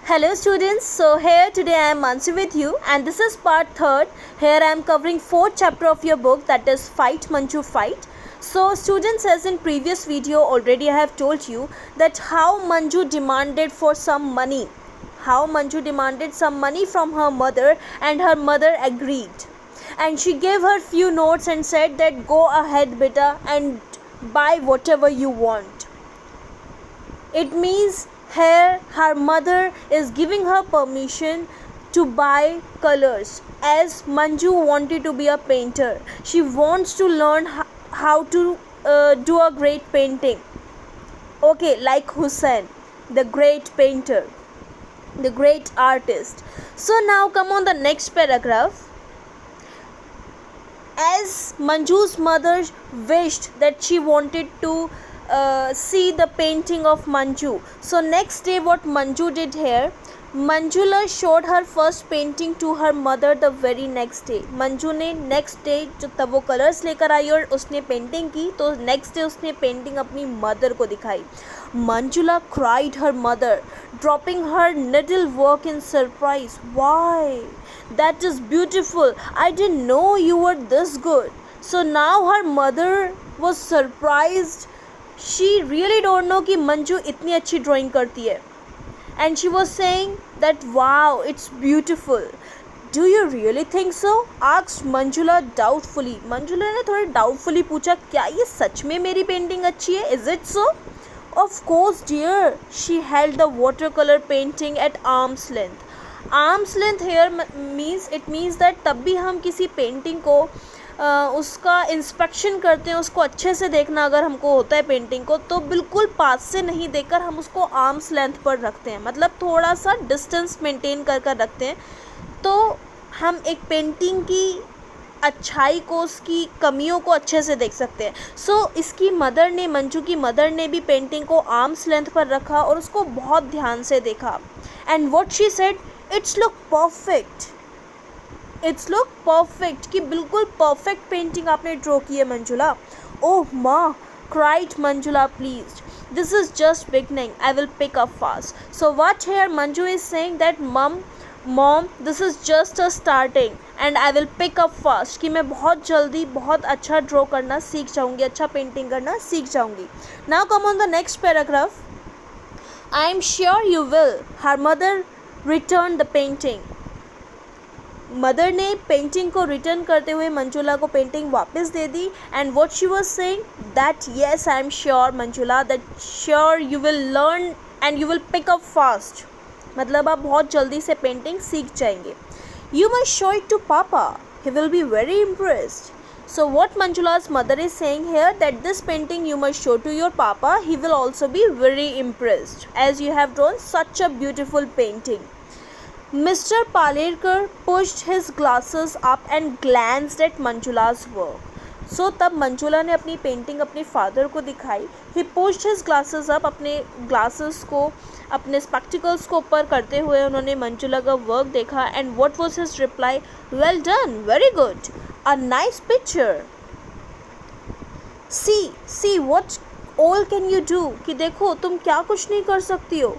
Hello students, so here today I am Mansi with you and this is part 3rd. Here I am covering 4th chapter of your book, that is Fight Manju Fight. So students, as in previous video already I have told you that how Manju demanded for some money. How Manju demanded some money from her mother and her mother agreed. And she gave her few notes and said that go ahead beta and buy whatever you want. It means here her mother is giving her permission to buy colors, as Manju wanted to be a painter. She wants to learn how to do a great painting. Okay, like Hussein, the great painter, the great artist. So now come on the next paragraph. As Manju's mother wished that she wanted to see the painting of Manju. So next day what Manju did here, Manjula showed her first painting to her mother the very next day. Manju ने next day जब वो colours लेकर आई और उसने painting की तो next day उसने painting अपनी मदर को दिखाई. Manjula cried her mother, dropping her needlework in surprise. Why? That is beautiful. I didn't know you were this good. So now her mother was surprised. She really don't know कि मंजू इतनी अच्छी drawing करती है. And she was saying that wow, it's beautiful. Do you really think so? Asked Manjula doubtfully. Manjula ने थोड़ा doubtfully पूछा, क्या ये सच में मेरी पेंटिंग अच्छी है? Is it so? Of course dear. She held the watercolor painting at arm's length. Arm's length here means that तब भी हम किसी पेंटिंग को उसका इंस्पेक्शन करते हैं, उसको अच्छे से देखना अगर हमको होता है पेंटिंग को, तो बिल्कुल पास से नहीं देखकर हम उसको आर्म्स लेंथ पर रखते हैं, मतलब थोड़ा सा डिस्टेंस मेंटेन कर रखते हैं, तो हम एक पेंटिंग की अच्छाई को, उसकी कमियों को अच्छे से देख सकते हैं. सो इसकी मदर ने, मंजू की मदर ने भी पेंटिंग को आर्म्स लेंथ पर रखा और उसको बहुत ध्यान से देखा. And what she said, it's look perfect. It's look perfect, कि बिल्कुल परफेक्ट पेंटिंग आपने ड्रॉ की है मंजुला. ओह माँ, cried Manjula please, this is just beginning, I will pick up fast. So what here Manju is saying that mom this is just a starting and I will pick up fast, कि मैं बहुत जल्दी बहुत अच्छा draw करना सीख जाऊँगी, अच्छा पेंटिंग करना सीख जाऊँगी. Now come on the next paragraph. I am sure you will, her mother return the painting. Mother ने पेंटिंग को रिटर्न करते हुए मंजुला को पेंटिंग वापस दे दी. And what she was saying that yes I am sure Manjula, that sure you will learn and you will pick up fast, मतलब आप बहुत जल्दी से पेंटिंग सीख जाएंगे. You must show it to papa, he will be very impressed. So what Manjula's mother is saying here, that this painting you must show to your papa, he will also be very impressed as you have drawn such a beautiful painting. Mr. Palekar pushed his glasses up and glanced at Manjula's work. So तब मंजुला ने अपनी painting अपने father को दिखाई. He pushed his glasses up, अपने glasses को, अपने spectacles को ऊपर करते हुए उन्होंने मंजुला का वर्क देखा. And what was his reply, well done, very good, a nice picture, see what all can you do, कि देखो तुम क्या कुछ नहीं कर सकती हो.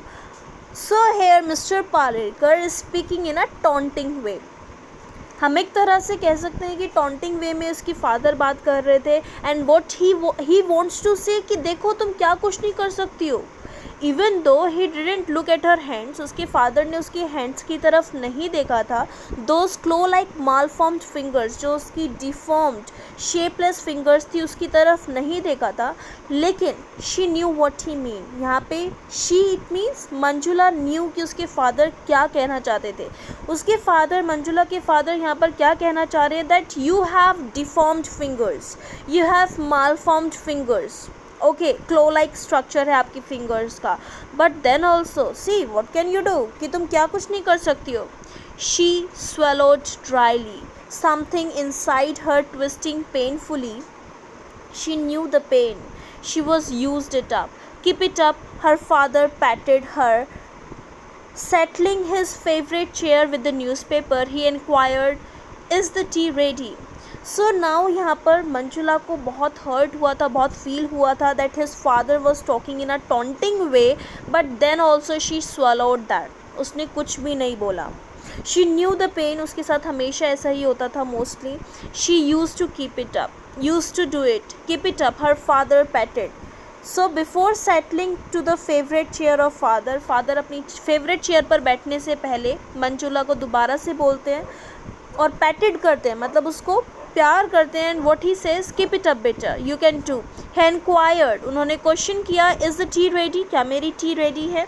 So here Mr. Palekar is speaking in a taunting way. हम एक तरह से कह सकते हैं कि टॉन्टिंग वे में उसकी फादर बात कर रहे थे. And what he wants to say, कि देखो तुम क्या कुछ नहीं कर सकती हो. Even though he didn't look at her hands, उसके फादर ने उसकी हैंड्स की तरफ नहीं देखा था. दोज क्लो लाइक मालफॉर्म्ड फिंगर्स, जो उसकी डिफॉर्म्ड शेपलेस फिंगर्स थी, उसकी तरफ नहीं देखा था. लेकिन she knew what he mean, यहाँ पे she it means Manjula new कि उसके फादर क्या कहना चाहते थे. उसके फादर, मंजुला के फादर यहाँ पर क्या कहना चाह रहे हैं, that you have deformed fingers, you have malformed fingers. Okay, claw like structure है आपकी फिंगर्स का, but then also see what can you do, कि तुम क्या कुछ नहीं कर सकती हो. She swallowed dryly, something inside her twisting painfully. She knew the pain. She was used it up. Keep it up, her father patted her. Settling his favorite chair with the newspaper, he inquired, is the tea ready? So now यहाँ पर मंजुला को बहुत hurt हुआ था, बहुत feel हुआ था that his father was talking in a taunting way, but then also she swallowed that. उसने कुछ भी नहीं बोला. शी न्यू द पेन, उसके साथ हमेशा ऐसा ही होता था mostly. She use to keep it up, use to do it, keep it up. Her father patted. So before settling to the favourite chair of father, father अपनी favourite chair पर बैठने से पहले मंजुला को दोबारा से बोलते हैं और पैटेड करते हैं, मतलब उसको प्यार करते हैं. And what he says, keep it up better, you can do. He inquired, उन्होंने क्वेश्चन किया, इज द टी रेडी, क्या मेरी टी रेडी है.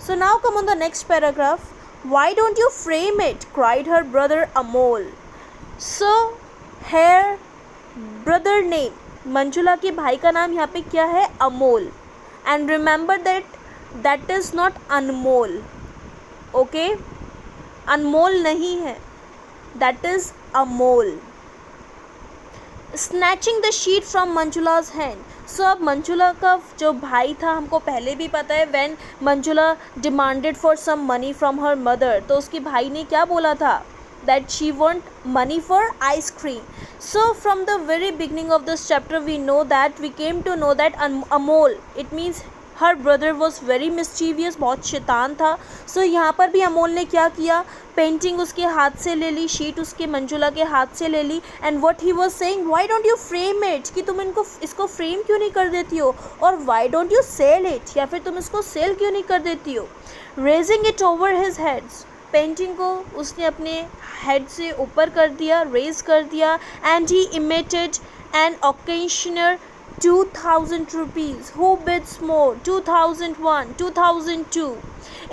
So now come on the next paragraph. Why don't you frame it? cried her brother Amol. So her brother name, Manjula के भाई का नाम यहाँ पे क्या है, Amol. And remember that is not Anmol. Okay, अनमोल नहीं है, that is Amol. Snatching the sheet from Manjula's hand. So अब मंजुला का जो भाई था, हमको पहले भी पता है, when Manjula demanded for some money from her mother, तो उसके भाई ने क्या बोला था, that she want money for ice cream. So from the very beginning of this chapter we know that, we came to know that Amol, it means her brother was very mischievous, बहुत शैतान था. सो यहाँ पर भी अमोल ने क्या किया, पेंटिंग उसके हाथ से ले ली, शीट उसके मंजुला के हाथ से ले ली. And what he was saying, why don't you frame it, कि तुम इसको फ्रेम क्यों नहीं कर देती हो, और why don't you sell it, या फिर तुम इसको सेल क्यों नहीं कर देती हो. Raising it over his heads, painting को उसने अपने हेड से ऊपर कर दिया, रेज कर दिया. And he emitted an occasional 2000 rupees. Who bids more? 2001, 2002.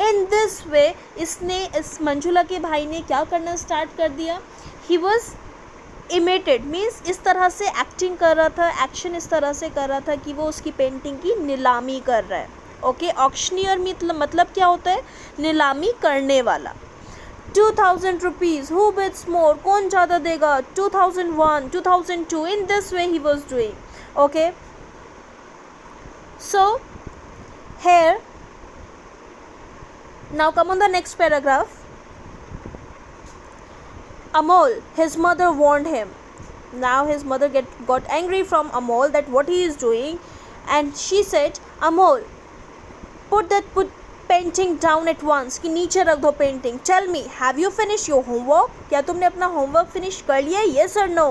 In this way, इसने इस मंजुला के भाई ने क्या करना स्टार्ट कर दिया, he was imitated, means इस तरह से एक्टिंग कर रहा था, एक्शन इस तरह से कर रहा था कि वो उसकी पेंटिंग की नीलामी कर रहा है. ओके, ऑक्शनियर मतलब क्या होता है, नीलामी करने वाला. 2000 rupees. Who bids more? कौन ज़्यादा देगा, 2001, 2002. In this way he was doing. Okay, so here now come on the next paragraph. Amol, his mother warned him. Now his mother got angry from Amol that what he is doing, and she said, Amol, put painting down at once, कि नीचे रख दो painting. Tell me, have you finished your homework? क्या तुमने अपना homework finish कर लिया, yes or no?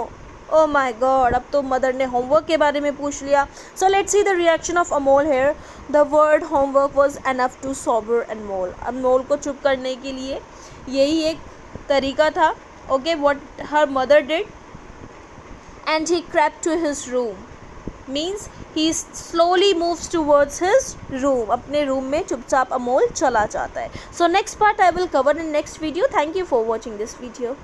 Oh my God, अब तो मदर ने होमवर्क के बारे में पूछ लिया. So let's see the reaction of Amol here. The word homework was enough to sober Amol. Amol को चुप करने के लिए यही एक तरीका था. Okay, what her mother did, and he crept to his room, means he slowly moves towards his room. अपने रूम में चुपचाप अमोल चला जाता है. So next part I will cover in next video. Thank you for watching this video.